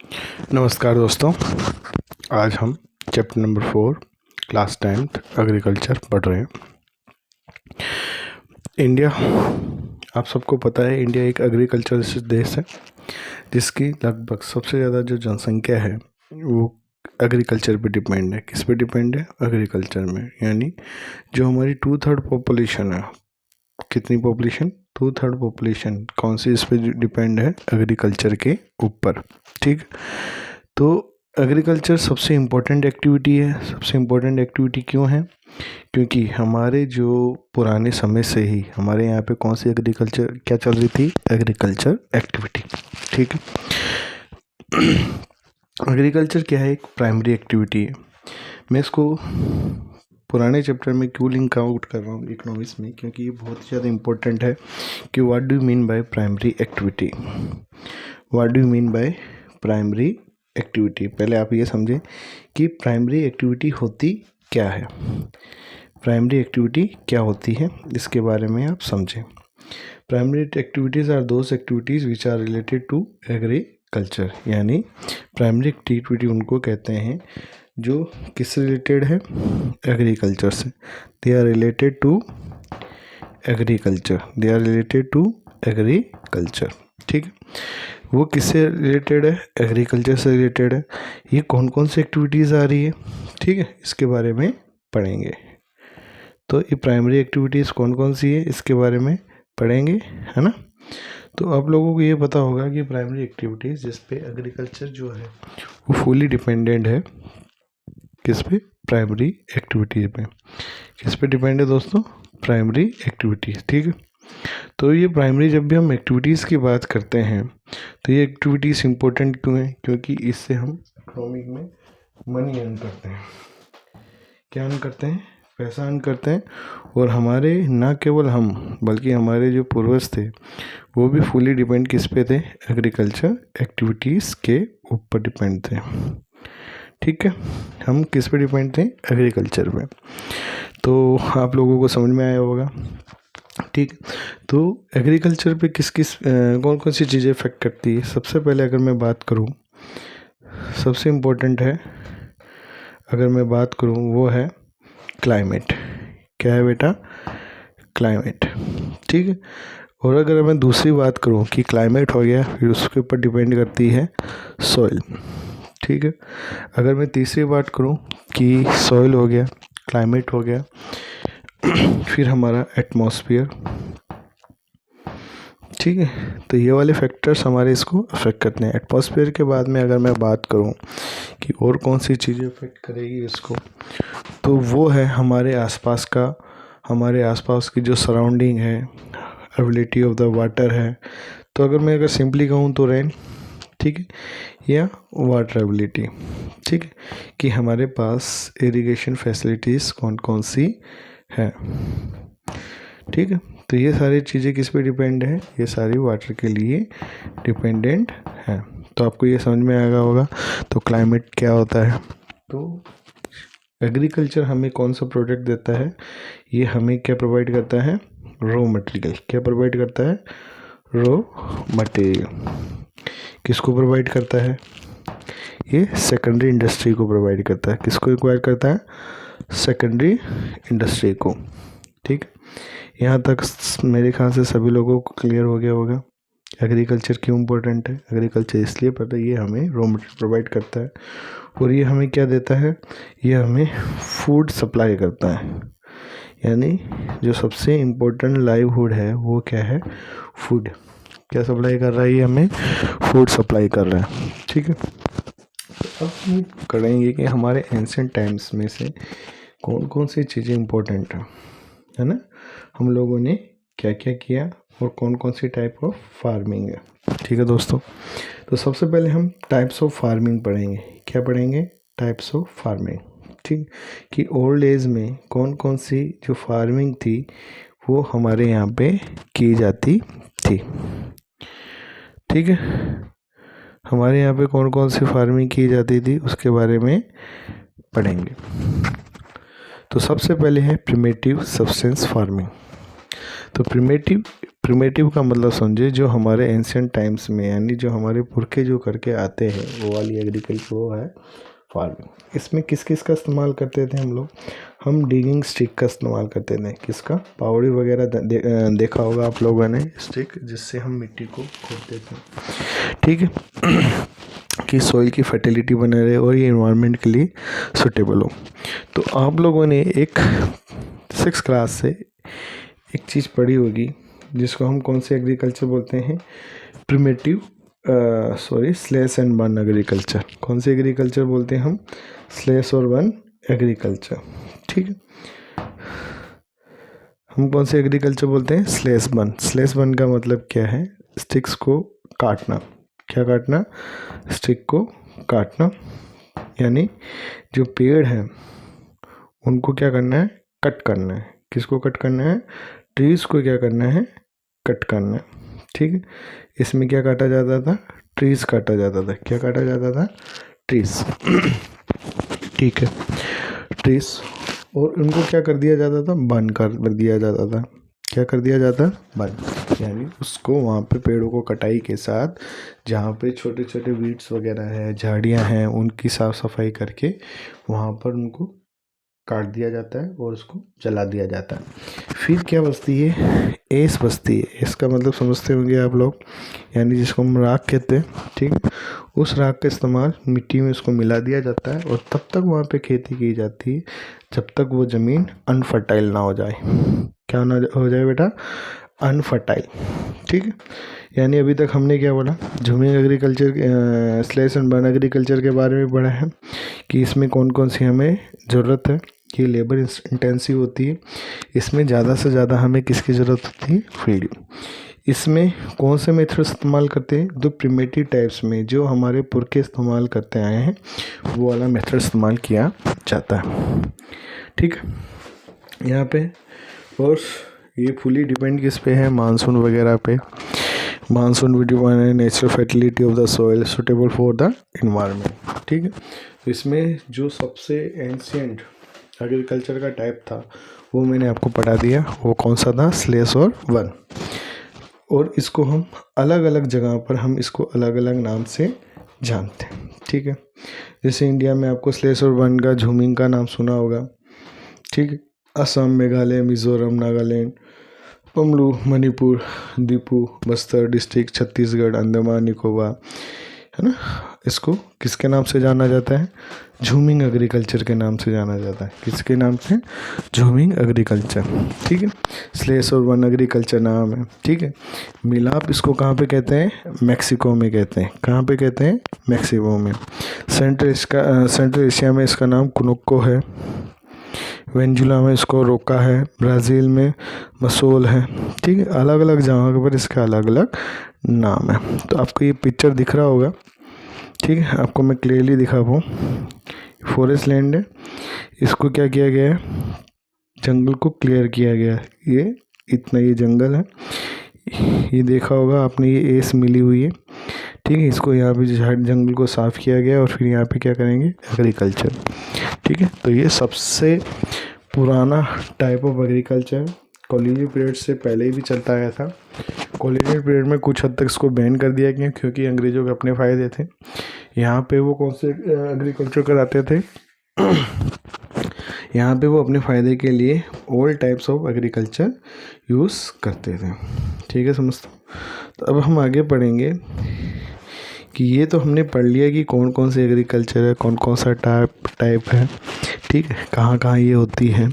नमस्कार दोस्तों, आज हम chapter number 4 class 10th agriculture पढ़ रहे हैं। इंडिया, आप सबको पता है, इंडिया एक एग्रीकल्चर देश है जिसकी लगभग सबसे ज़्यादा जो जनसंख्या है वो एग्रीकल्चर पे डिपेंड है। किस पे डिपेंड है? एग्रीकल्चर में। यानी जो हमारी 2/3 पॉपुलेशन है, कितनी पॉपुलेशन? 2/3 पॉपुलेशन कौन सी इस पे डिपेंड है? एग्रीकल्चर के ऊपर। ठीक, तो एग्रीकल्चर सबसे इम्पोर्टेंट एक्टिविटी है। सबसे इम्पोर्टेंट एक्टिविटी क्यों है? क्योंकि हमारे जो पुराने समय से ही हमारे यहाँ पे कौन सी एग्रीकल्चर क्या चल रही थी? Agriculture activity. ठीक है, एग्रीकल्चर क्या है? एक प्राइमरी एक्टिविटी है। मैं इसको पुराने चैप्टर में क्यों लिंक आउट कर रहा हूँ इकोनॉमिक्स में? क्योंकि ये बहुत ज़्यादा इम्पोर्टेंट है कि what do you mean by primary activity. What do you mean by primary activity? पहले आप ये समझें कि प्राइमरी एक्टिविटी होती क्या है। प्राइमरी एक्टिविटी क्या होती है, इसके बारे में आप समझें। Primary activities are those activities which are related to agriculture. यानी प्राइमरी एक्टिविटी उनको कहते हैं जो किससे रिलेटेड है? एग्रीकल्चर से। They are related to agriculture. They are related to agriculture. ठीक है, वो किससे रिलेटेड है? एग्रीकल्चर से रिलेटेड है। ये कौन कौन सी एक्टिविटीज़ आ रही है? ठीक है, इसके बारे में पढ़ेंगे। तो ये प्राइमरी एक्टिविटीज़ कौन कौन सी है, इसके बारे में पढ़ेंगे, है ना। तो आप लोगों को ये पता होगा कि प्राइमरी एक्टिविटीज़ जिस पे एग्रीकल्चर जो है वो फुली डिपेंडेंट है। किस पे? प्राइमरी एक्टिविटीज़ पे। किस पे डिपेंड है दोस्तों? Primary activities. ठीक है, तो ये प्राइमरी, जब भी हम एक्टिविटीज़ की बात करते हैं तो ये एक्टिविटीज़ इम्पोर्टेंट क्यों है? क्योंकि इससे हम इकोनॉमिक में मनी अर्न करते हैं। क्या अर्न करते हैं? पैसा अर्न करते हैं। और हमारे, ना केवल हम बल्कि हमारे जो पूर्वज थे वो भी फुली डिपेंड किस पे थे? एग्रीकल्चर एक्टिविटीज़ के ऊपर डिपेंड थे। ठीक है, हम किस पे डिपेंड थे? एग्रीकल्चर पे। तो आप लोगों को समझ में आया होगा। ठीक, तो एग्रीकल्चर पे किस किस कौन कौन सी चीज़ें इफ़ेक्ट करती है? सबसे पहले अगर मैं बात करूँ, सबसे इम्पोर्टेंट है, अगर मैं बात करूँ, वो है क्लाइमेट। क्या है बेटा? क्लाइमेट। ठीक है, और अगर मैं दूसरी बात करूँ कि क्लाइमेट हो गया, फिर उसके ऊपर डिपेंड करती है सॉइल। ठीक है, अगर मैं तीसरी बात करूँ कि सॉइल हो गया, क्लाइमेट हो गया, फिर हमारा एटमॉस्फेयर। ठीक है, तो ये वाले फैक्टर्स हमारे इसको अफेक्ट करते हैं। एटमॉस्फेयर के बाद में अगर मैं बात करूं कि और कौन सी चीज़ें अफेक्ट करेगी इसको, तो वो है हमारे आसपास का, हमारे आसपास की जो सराउंडिंग है, अवेलेबिलिटी ऑफ द वाटर है। तो अगर सिंपली कहूँ तो रेन, ठीक है, या वाटर एबिलिटी। ठीक है, कि हमारे पास इरिगेशन फैसिलिटीज़ कौन कौन सी है। ठीक है, तो ये सारी चीज़ें किस पे डिपेंड है? ये सारी वाटर के लिए डिपेंडेंट है। तो आपको ये समझ में आएगा होगा। तो क्लाइमेट क्या होता है? तो एग्रीकल्चर हमें कौन सा प्रोडक्ट देता है? ये हमें क्या प्रोवाइड करता है? Raw material. क्या प्रोवाइड करता है? Raw material. किसको प्रोवाइड करता है? ये सेकेंडरी इंडस्ट्री को प्रोवाइड करता है। किसको रिक्वायर करता है? सेकेंडरी इंडस्ट्री को। ठीक, यहाँ तक मेरे ख्याल से सभी लोगों को क्लियर हो गया होगा एग्रीकल्चर क्यों इम्पोर्टेंट है। एग्रीकल्चर इसलिए पता है, ये हमें रॉ मटेरियल प्रोवाइड करता है। और ये हमें क्या देता है? ये हमें फूड सप्लाई करता है। यानी जो सबसे इम्पोर्टेंट लाइवहुड है वो क्या है? फूड। क्या सप्लाई कर रहा है? ये हमें फूड सप्लाई कर रहा है। ठीक है, तो अब हम करेंगे कि हमारे एंशिएंट टाइम्स में से कौन कौन सी चीज़ें इम्पोर्टेंट है ना, हम लोगों ने क्या क्या किया और कौन कौन सी टाइप ऑफ फार्मिंग है। ठीक है दोस्तों, तो सबसे पहले हम टाइप्स ऑफ फार्मिंग पढ़ेंगे। क्या पढ़ेंगे? Types of farming. ठीक, कि ओल्ड एज में कौन कौन सी जो फार्मिंग थी वो हमारे यहाँ पे की जाती थी। ठीक है, हमारे यहाँ पे कौन कौन सी फार्मिंग की जाती थी उसके बारे में पढ़ेंगे। तो सबसे पहले है प्रिमिटिव सब्सटेंस फार्मिंग। तो प्रिमिटिव प्रिमेटिव का मतलब समझे जो हमारे एंशियंट टाइम्स में, यानी जो हमारे पुरखे जो करके आते हैं वो वाली एग्रीकल्चर वो है फार्मिंग। इसमें किस किस का इस्तेमाल करते थे हम लोग? हम डिगिंग स्टिक का इस्तेमाल करते थे। किसका? पावड़ी वगैरह देखा होगा आप लोगों ने, स्टिक जिससे हम मिट्टी को खोदते थे, ठीक है, कि सॉइल की फर्टिलिटी बने रहे और ये इन्वायरमेंट के लिए सूटेबल हो। तो आप लोगों ने एक 6th क्लास से एक चीज़ पढ़ी होगी जिसको हम कौन से एग्रीकल्चर बोलते हैं? Primitive slash and burn agriculture. कौन से एग्रीकल्चर बोलते हैं हम? स्लेश और बर्न एग्रीकल्चर, ठीक है। हम कौन से एग्रीकल्चर बोलते हैं? Slash burn. स्लेश बर्न का मतलब क्या है? स्टिक्स को काटना। क्या काटना? स्टिक को काटना, यानी जो पेड़ हैं उनको क्या करना है? कट करना है। किसको कट करना है? ट्रीज़ को क्या करना है? कट करना है, ठीक है। इसमें क्या काटा जाता था? ट्रीज़ काटा जाता था। क्या काटा जाता था? ट्रीज़, ठीक है, ट्रीज़। और उनको क्या कर दिया जाता था? बर्न कर दिया जाता था। क्या कर दिया जाता? बर्न, यानी उसको वहाँ पे पेड़ों को कटाई के साथ जहाँ पे छोटे छोटे वीड्स वगैरह है, झाड़ियाँ हैं, उनकी साफ़ सफाई करके वहाँ पर उनको काट दिया जाता है और उसको जला दिया जाता है। फिर क्या बचती है? एस बचती है। इसका मतलब समझते होंगे आप लोग, यानी जिसको हम राख कहते हैं, ठीक है। उस राख का इस्तेमाल मिट्टी में उसको मिला दिया जाता है और तब तक वहाँ पे खेती की जाती है जब तक वो ज़मीन अनफर्टाइल ना हो जाए। क्या ना हो जाए बेटा? अनफर्टाइल, ठीक है। यानी अभी तक हमने क्या बोला? Jhuming agriculture, slash and burn agriculture के बारे में पढ़ा है कि इसमें कौन कौन सी हमें ज़रूरत है। ये लेबर इंटेंसिव होती है। इसमें ज़्यादा से ज़्यादा हमें किसकी ज़रूरत होती है? फील्ड। इसमें कौन से मेथड इस्तेमाल करते हैं? जो प्रिमेटिव टाइप्स में जो हमारे पुरखे इस्तेमाल करते आए हैं वो वाला मेथड इस्तेमाल किया जाता है, ठीक है। यहाँ पे और ये फुली डिपेंड किस पे है? मानसून वगैरह पे। मानसून भी डिपेंड है natural fertility of the soil suitable for the environment, ठीक है। तो इसमें जो सबसे एंशियंट एग्रीकल्चर का टाइप था वो मैंने आपको पढ़ा दिया। वो कौन सा था? स्लेश और बर्न। और इसको हम अलग अलग जगह पर हम इसको अलग अलग नाम से जानते हैं, ठीक है। जैसे इंडिया में आपको स्लेश और बर्न का झूमिंग का नाम सुना होगा, ठीक है। असम, मेघालय, मिजोरम, नागालैंड, पमलू, मणिपुर, दीपू, बस्तर डिस्ट्रिक्ट, छत्तीसगढ़, अंडमान निकोबार, है ना। इसको किसके नाम से जाना जाता है? झूमिंग एग्रीकल्चर के नाम से जाना जाता है। किसके नाम से? झूमिंग एग्रीकल्चर, ठीक है। स्लेश और बर्न एग्रीकल्चर नाम है, ठीक है। मिलाप इसको कहाँ पे कहते हैं? मैक्सिको में कहते हैं। कहाँ पे कहते हैं? मैक्सिको में। सेंट्रल एशिया में इसका नाम कुनुक्को है। वेंजुला में इसको रोका है। ब्राज़ील में मसोल है, ठीक है। अलग अलग जगह पर इसका अलग अलग नाम है। तो आपको ये पिक्चर दिख रहा होगा, ठीक है। आपको मैं क्लियरली दिखा पाऊँ। फॉरेस्ट लैंड है, इसको क्या किया गया है? जंगल को क्लियर किया गया है। ये इतना ये जंगल है, ये देखा होगा आपने, ये एस मिली हुई है, ठीक है। इसको यहाँ पे जंगल को साफ़ किया गया और फिर यहाँ पे क्या करेंगे? एग्रीकल्चर, ठीक है। तो ये सबसे पुराना type of agriculture colonial period से पहले ही भी चलता आया था। कॉलोनियल पीरियड में कुछ हद तक इसको बैन कर दिया गया क्योंकि अंग्रेज़ों के अपने फ़ायदे थे। यहाँ पे वो कौन से एग्रीकल्चर कराते थे? यहाँ पे वो अपने फ़ायदे के लिए all types of agriculture use करते थे, ठीक है। समझते हो? तो अब हम आगे पढ़ेंगे कि ये तो हमने पढ़ लिया कि कौन कौन से एग्रीकल्चर है, कौन कौन सा टाइप है, ठीक है, कहाँ कहाँ ये होती है।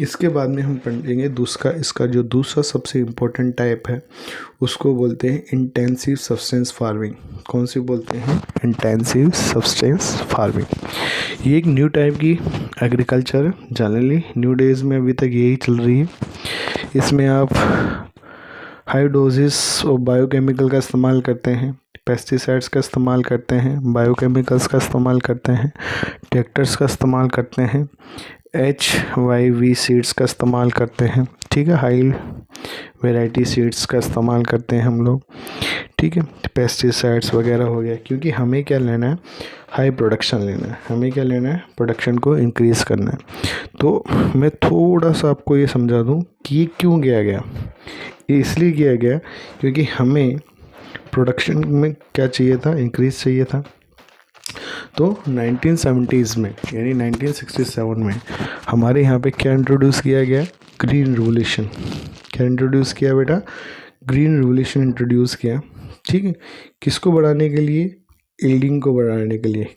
इसके बाद में हम पढ़ेंगे इसका जो दूसरा सबसे इम्पोर्टेंट टाइप है उसको बोलते हैं इंटेंसिव सब्सटेंस फार्मिंग। कौन सी बोलते हैं? Intensive substance farming. ये एक न्यू टाइप की एग्रीकल्चर है। जनरली न्यू डेज में अभी तक यही चल रही है। इसमें आप हाई डोजेस और बायोकेमिकल का इस्तेमाल करते हैं, पेस्टिसाइड्स का इस्तेमाल करते हैं, बायोकेमिकल्स का इस्तेमाल करते हैं, ट्रैक्टर्स का इस्तेमाल करते हैं, HYV सीड्स का इस्तेमाल करते हैं, ठीक है, हाई वैरायटी सीड्स का इस्तेमाल करते हैं हम लोग, ठीक है। पेस्टिसाइड्स वगैरह हो गया, क्योंकि हमें क्या लेना है, हाई प्रोडक्शन लेना है, हमें क्या लेना है, प्रोडक्शन को इंक्रीज़ करना है। तो मैं थोड़ा सा आपको ये समझा दूँ कि ये क्यों किया गया। ये इसलिए किया गया क्योंकि हमें प्रोडक्शन में क्या चाहिए था, इंक्रीज़ चाहिए था। तो 1970s में यानी 1967 में हमारे यहाँ पे क्या इंट्रोड्यूस किया गया, ग्रीन रिवोल्यूशन। क्या इंट्रोड्यूस किया बेटा, ग्रीन रिवोल्यूशन इंट्रोड्यूस किया, ठीक है। किसको बढ़ाने के लिए, यील्डिंग को बढ़ाने के लिए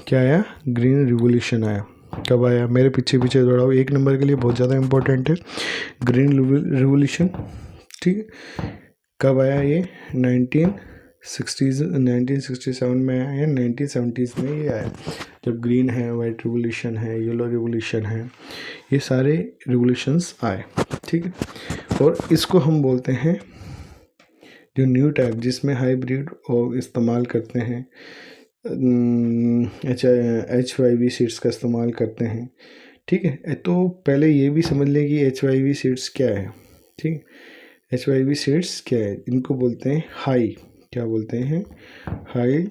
क्या आया, ग्रीन रिवोल्यूशन आया। कब आया, मेरे पीछे पीछे दौड़ाओ, 1 नंबर के लिए बहुत ज़्यादा इंपॉर्टेंट है ग्रीन रिवोल्यूशन, ठीक है। कब आया ये, 1967 में आया या 1970s में ये आया, जब ग्रीन है, वाइट रिवोल्यूशन है, येलो रिवोल्यूशन है, ये सारे रिवोल्यूशंस आए, ठीक है। और इसको हम बोलते हैं जो न्यू टाइप, जिसमें हाइब्रिड और इस्तेमाल करते हैं, HYV सीड्स का इस्तेमाल करते हैं, ठीक है। तो पहले ये भी समझ लें कि HYV सीड्स क्या है, ठीक है। HYV सीड्स क्या है, इनको बोलते हैं हाई, क्या बोलते हैं, हाई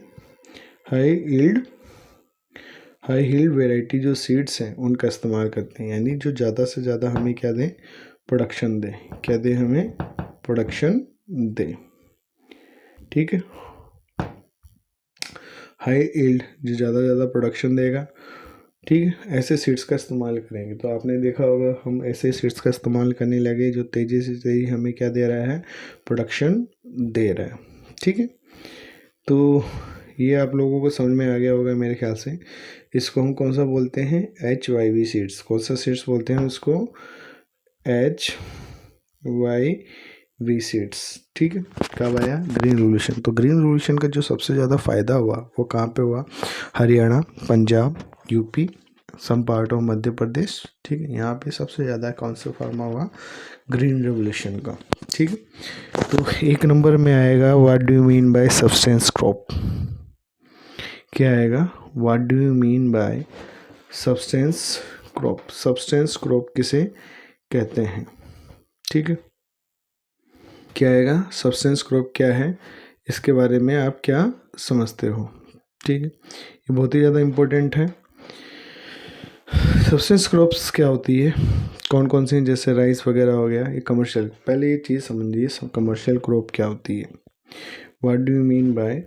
यील्ड वैरायटी जो सीड्स हैं उनका इस्तेमाल करते हैं, यानी जो ज़्यादा से ज़्यादा हमें क्या दें, प्रोडक्शन दें, क्या दें, हमें प्रोडक्शन दें, ठीक है। हाई यील्ड जो ज़्यादा से ज़्यादा प्रोडक्शन देगा, ठीक है, ऐसे सीड्स का इस्तेमाल करेंगे। तो आपने देखा होगा हम ऐसे सीड्स का इस्तेमाल करने लगे जो तेज़ी से तेज़ी हमें क्या दे रहा है, प्रोडक्शन दे रहा है, ठीक है। तो ये आप लोगों को समझ में आ गया होगा मेरे ख्याल से। इसको हम कौन सा बोलते हैं, HYV सीड्स। कौन सा सीड्स बोलते हैं उसको, HYV सीड्स, ठीक है। कब आया, ग्रीन रिवोल्यूशन। तो ग्रीन रिवोल्यूशन का जो सबसे ज़्यादा फ़ायदा हुआ वो कहाँ पे हुआ, Haryana, Punjab, UP, some part of Madhya Pradesh, ठीक है। यहाँ पे सबसे ज़्यादा कौन सा फार्मा हुआ, ग्रीन रिवोल्यूशन का, ठीक है। तो 1 नंबर में आएगा, what do you mean by substance crop. क्या आएगा, what do you mean by substance crop. Substance crop किसे कहते हैं, ठीक है। क्या आएगा, सब्सटेंस क्रॉप क्या है, इसके बारे में आप क्या समझते हो, ठीक है। ये बहुत ही ज़्यादा इम्पोर्टेंट है। सब्सटेंस क्रॉप्स क्या होती है, कौन कौन सी, जैसे राइस वगैरह हो गया, ये कमर्शियल। पहले ये चीज़ समझिए, कमर्शियल क्रॉप क्या होती है, what do you mean by